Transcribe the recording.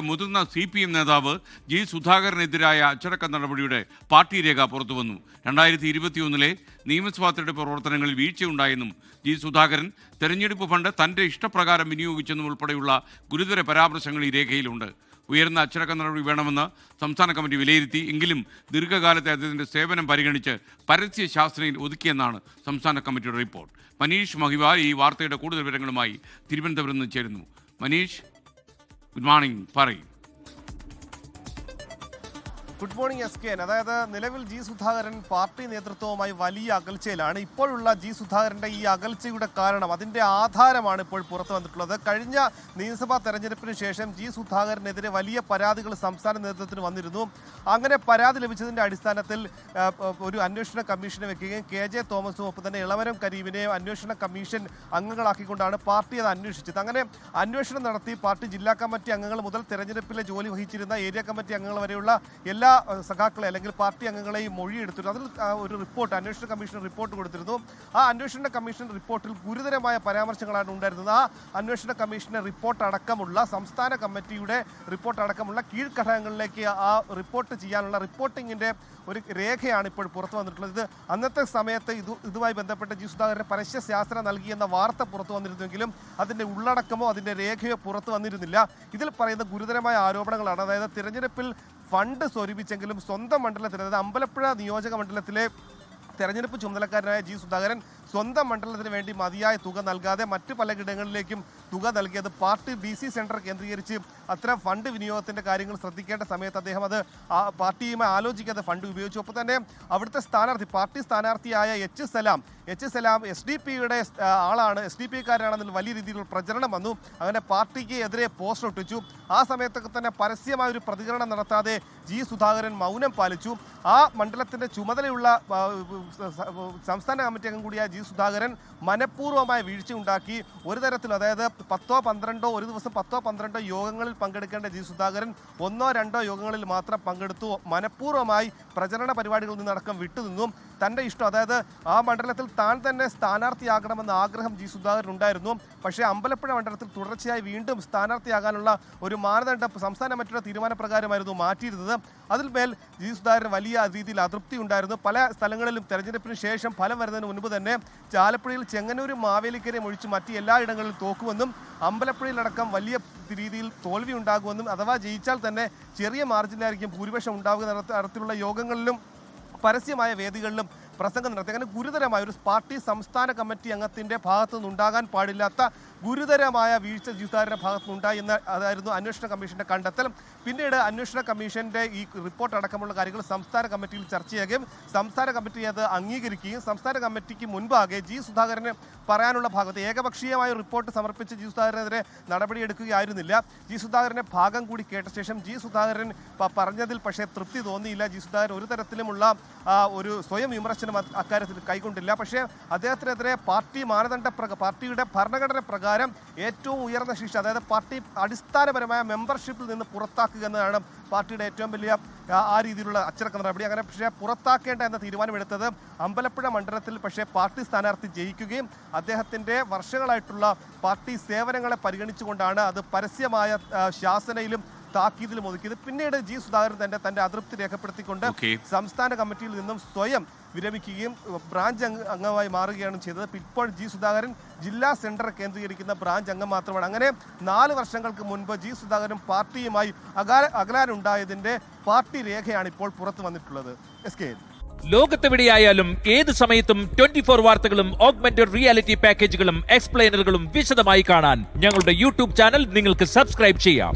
മുതിർന്ന CPM നേതാവ് G സുധാകരനെതിരായ അച്ചടക്ക നടപടിയുടെ പാർട്ടി രേഖ പുറത്തുവന്നു. 2021 നിയമസഭാ തെരഞ്ഞെടുപ്പ് പ്രവർത്തനങ്ങളിൽ വീഴ്ചയുണ്ടായെന്നും ജി സുധാകരൻ തെരഞ്ഞെടുപ്പ് ഫണ്ട് തന്റെ ഇഷ്ടപ്രകാരം വിനിയോഗിച്ചെന്നും ഉൾപ്പെടെയുള്ള ഗുരുതര പരാമർശങ്ങൾ ഈ രേഖയിലുണ്ട്. ഉയർന്ന അച്ചടക്ക നടപടി വേണമെന്ന് സംസ്ഥാന കമ്മിറ്റി വിലയിരുത്തി. എങ്കിലും ദീർഘകാലത്തെ അദ്ദേഹത്തിന്റെ സേവനം പരിഗണിച്ച് പരസ്യ ശാസ്ത്രയിൽ ഒതുക്കിയെന്നാണ് സംസ്ഥാന കമ്മിറ്റിയുടെ റിപ്പോർട്ട്. മനീഷ് മഹിവാൽ ഈ വാർത്തയുടെ കൂടുതൽ വിവരങ്ങളുമായി തിരുവനന്തപുരത്ത് നിന്ന് ചേരുന്നു. മനീഷ്, ഗുഡ് മോർണിംഗ്, പറയും. Good morning SKN. അതായത് നിലവിൽ ജി സുധാകരൻ പാർട്ടി നേതൃത്വവുമായി വലിയ അകൽച്ചയിലാണ്. ഇപ്പോഴുള്ള ജി സുധാകരന്റെ ഈ അകൽച്ചയുടെ കാരണം, അതിന്റെ ആധാരമാണ് ഇപ്പോൾ പുറത്തു വന്നിട്ടുള്ളത്. കഴിഞ്ഞ നിയമസഭാ തെരഞ്ഞെടുപ്പിന് ശേഷം ജി സുധാകരനെതിരെ വലിയ പരാതികൾ സംസ്ഥാന നേതൃത്വത്തിന് വന്നിരുന്നു. അങ്ങനെ പരാതി ലഭിച്ചതിന്റെ അടിസ്ഥാനത്തിൽ ഒരു അന്വേഷണ കമ്മീഷനെ വെക്കുകയും KJ തോമസും ഒപ്പം തന്നെ ഇളവരം കരീമിനെ അന്വേഷണ കമ്മീഷൻ അംഗങ്ങളാക്കിക്കൊണ്ടാണ് പാർട്ടി അത് അന്വേഷിച്ചത്. അങ്ങനെ അന്വേഷണം നടത്തി പാർട്ടി ജില്ലാ കമ്മിറ്റി അംഗങ്ങൾ മുതൽ തെരഞ്ഞെടുപ്പിലെ ജോലി വഹിച്ചിരുന്ന ഏരിയ കമ്മിറ്റി അംഗങ്ങൾ വരെയുള്ള എല്ലാ സഖാക്കളെ അല്ലെങ്കിൽ പാർട്ടി അംഗങ്ങളെയും മൊഴിയെടുത്തിരുന്നു. അതിൽ ഒരു റിപ്പോർട്ട് അന്വേഷണ കമ്മീഷൻ റിപ്പോർട്ട് കൊടുത്തിരുന്നു. ആ അന്വേഷണ കമ്മീഷൻ റിപ്പോർട്ടിൽ ഗുരുതരമായ പരാമർശങ്ങളാണ് ഉണ്ടായിരുന്നത്. ആ അന്വേഷണ കമ്മീഷന്റെ റിപ്പോർട്ട് അടക്കമുള്ള സംസ്ഥാന കമ്മിറ്റിയുടെ റിപ്പോർട്ട് അടക്കമുള്ള കീഴ്ഘടകങ്ങളിലേക്ക് ആ റിപ്പോർട്ട് ചെയ്യാനുള്ള റിപ്പോർട്ടിങ്ങിന്റെ ഒരു രേഖയാണ് ഇപ്പോൾ പുറത്തു വന്നിട്ടുള്ളത്. ഇത് അന്നത്തെ സമയത്ത് ഇതുമായി ബന്ധപ്പെട്ട് ജി സുധാകരന് പരസ്യശാസ്ത്ര നൽകിയെന്ന വാർത്ത പുറത്തു വന്നിരുന്നെങ്കിലും അതിന്റെ ഉള്ളടക്കമോ അതിന്റെ രേഖയോ പുറത്തു വന്നിരുന്നില്ല. ഇതിൽ പറയുന്ന ഗുരുതരമായ ആരോപണങ്ങളാണ്. അതായത് തിരഞ്ഞെടുപ്പിൽ ഫണ്ട് സ്വരൂപിച്ചെങ്കിലും സ്വന്തം മണ്ഡലത്തിൽ, അതായത് അമ്പലപ്പുഴ നിയോജക മണ്ഡലത്തിലെ തെരഞ്ഞെടുപ്പ് ചുമതലക്കാരനായ ജി സുധാകരൻ സ്വന്തം മണ്ഡലത്തിന് വേണ്ടി മതിയായ തുക നൽകാതെ മറ്റ് പലയിടങ്ങളിലേക്കും തുക നൽകിയത് പാർട്ടി BC സെന്റർ കേന്ദ്രീകരിച്ച് അത്തരം ഫണ്ട് വിനിയോഗത്തിന്റെ കാര്യങ്ങൾ ശ്രദ്ധിക്കേണ്ട സമയത്ത് അദ്ദേഹം അത് പാർട്ടിയുമായി ആലോചിക്കാതെ ഫണ്ട് ഉപയോഗിച്ചു. ഒപ്പം തന്നെ അവിടുത്തെ സ്ഥാനാർത്ഥി, പാർട്ടി സ്ഥാനാർത്ഥിയായ H. സലാം SDP-യുടെ ആളാണ്, SDP-കാരനാണെന്ന് വലിയ രീതിയിലുള്ള പ്രചരണം വന്നു. അങ്ങനെ പാർട്ടിക്ക് എതിരെ പോസ്റ്റർ ഒട്ടിച്ചു. ആ സമയത്തൊക്കെ തന്നെ പരസ്യമായ ഒരു പ്രതികരണം നടത്താതെ ജി സുധാകരൻ മൗനം പാലിച്ചു. ആ മണ്ഡലത്തിന്റെ ചുമതലയുള്ള സംസ്ഥാന കമ്മിറ്റി അംഗം കൂടിയായ ജി സുധാകരൻ മനഃപൂർവ്വമായ വീഴ്ച ഉണ്ടാക്കി. ഒരു തരത്തിലും, അതായത് 10-12 ഒരു ദിവസം 10-12 യോഗങ്ങളിൽ പങ്കെടുക്കേണ്ട ജി സുധാകരൻ 1-2 യോഗങ്ങളിൽ മാത്രം പങ്കെടുത്തു. മനഃപൂർവ്വമായി പ്രചരണ പരിപാടികളിൽ നിന്നടക്കം വിട്ടുനിന്നു. തൻ്റെ ഇഷ്ടം, അതായത് ആ മണ്ഡലത്തിൽ താൻ തന്നെ സ്ഥാനാർത്ഥിയാകണമെന്ന ആഗ്രഹം ജി സുധാകരൻ ഉണ്ടായിരുന്നു. പക്ഷേ അമ്പലപ്പുഴ മണ്ഡലത്തിൽ തുടർച്ചയായി വീണ്ടും സ്ഥാനാർത്ഥിയാകാനുള്ള ഒരു മാനദണ്ഡം സംസ്ഥാന കമ്മിറ്റിയുടെ തീരുമാനപ്രകാരമായിരുന്നു മാറ്റിയിരുന്നത്. അതിൽമേൽ ജി സുധാകരൻ വലിയ രീതിയിൽ അതൃപ്തി ഉണ്ടായിരുന്നു. പല സ്ഥലങ്ങളിലും തെരഞ്ഞെടുപ്പിന് ശേഷം ഫലം വരുന്നതിന് മുൻപ് തന്നെ ആലപ്പുഴയിൽ ചെങ്ങന്നൂരും മാവേലിക്കരയും ഒഴിച്ച് മറ്റ് എല്ലായിടങ്ങളിലും തോക്കുമെന്നും അമ്പലപ്പുഴയിലടക്കം വലിയ രീതിയിൽ തോൽവി ഉണ്ടാകുമെന്നും അഥവാ ജയിച്ചാൽ തന്നെ ചെറിയ മാർജിനായിരിക്കും ഭൂരിപക്ഷം ഉണ്ടാകുന്ന തരത്തിലുള്ള യോഗങ്ങളിലും പരസ്യമായ വേദികളിലും പ്രസംഗം നടത്തി. അങ്ങനെ ഗുരുതരമായ ഒരു പാർട്ടി സംസ്ഥാന കമ്മിറ്റി അംഗത്തിന്റെ ഭാഗത്തു നിന്നുണ്ടാകാൻ പാടില്ലാത്ത ഗുരുതരമായ വീഴ്ച ജി സുധാകരന്റെ ഭാഗത്തു നിന്നുണ്ടായി എന്ന് അതായിരുന്നു അന്വേഷണ കമ്മീഷന്റെ കണ്ടെത്തൽ. പിന്നീട് അന്വേഷണ കമ്മീഷന്റെ ഈ റിപ്പോർട്ട് അടക്കമുള്ള കാര്യങ്ങൾ സംസ്ഥാന കമ്മിറ്റിയിൽ ചർച്ചയാകുകയും സംസ്ഥാന കമ്മിറ്റി അത് അംഗീകരിക്കുകയും സംസ്ഥാന കമ്മിറ്റിക്ക് മുൻപാകെ ജി സുധാകരന് പറയാനുള്ള ഭാഗത്ത് ഏകപക്ഷീയമായ റിപ്പോർട്ട് സമർപ്പിച്ച് ജി സുധാകരനെതിരെ നടപടിയെടുക്കുകയായിരുന്നില്ല. ജി സുധാകരന്റെ ഭാഗം കൂടി കേട്ട ശേഷം ജി സുധാകരൻ പറഞ്ഞതിൽ പക്ഷേ തൃപ്തി തോന്നിയില്ല. ജി സുധാകരൻ ഒരു തരത്തിലുമുള്ള ഒരു സ്വയം വിമർശനം അക്കാര്യത്തിൽ കൈക്കൊണ്ടില്ല. പക്ഷേ അദ്ദേഹത്തിനെതിരെ പാർട്ടിയുടെ ഭരണഘടന പ്രകാരം ഏറ്റവും ഉയർന്ന ശിക്ഷ, അതായത് പാർട്ടി അടിസ്ഥാനപരമായ മെമ്പർഷിപ്പിൽ നിന്ന് പുറത്താക്കുക എന്നതാണ് പാർട്ടിയുടെ ഏറ്റവും വലിയ ആ രീതിയിലുള്ള അച്ചടക്ക നടപടി. അങ്ങനെ പക്ഷേ പുറത്താക്കേണ്ട എന്ന തീരുമാനമെടുത്തത് അമ്പലപ്പുഴ മണ്ഡലത്തിൽ പക്ഷേ പാർട്ടി സ്ഥാനാർത്ഥി ജയിക്കുകയും അദ്ദേഹത്തിന്റെ വർഷങ്ങളായിട്ടുള്ള പാർട്ടി സേവനങ്ങളെ പരിഗണിച്ചുകൊണ്ടാണ് അത് പരസ്യമായ ശാസനയിലും താക്കീതിലും ഒതുക്കിയത്. പിന്നീട് ജി സുധാകരൻ തന്റെ അതൃപ്തി രേഖപ്പെടുത്തിക്കൊണ്ട് സംസ്ഥാന കമ്മിറ്റിയിൽ നിന്നും സ്വയം വിരമിക്കുകയും ബ്രാഞ്ച് അംഗമായി മാറുകയാണ് ചെയ്തത്. ഇപ്പോൾ ജി സുധാകരൻ ജില്ലാ സെന്റർ കേന്ദ്രീകരിക്കുന്ന ബ്രാഞ്ച് അംഗം മാത്രമാണ്. അങ്ങനെ 4 വർഷങ്ങൾക്ക് മുൻപ് ജി സുധാകരൻ പാർട്ടിയുമായി അകലാനുണ്ടായതിന്റെ പാർട്ടി രേഖയാണ് ഇപ്പോൾ പുറത്തു വന്നിട്ടുള്ളത്. SKN. ലോകത്തെവിടെയായാലും ഏത് സമയത്തും 24 വാർത്തകളും ഓഗ്മെന്റഡ് റിയാലിറ്റി പാക്കേജുകളും എക്സ്പ്ലെയിനറുകളും വിശദമായി കാണാൻ ഞങ്ങളുടെ YouTube ചാനൽ നിങ്ങൾക്ക് സബ്സ്ക്രൈബ് ചെയ്യാം.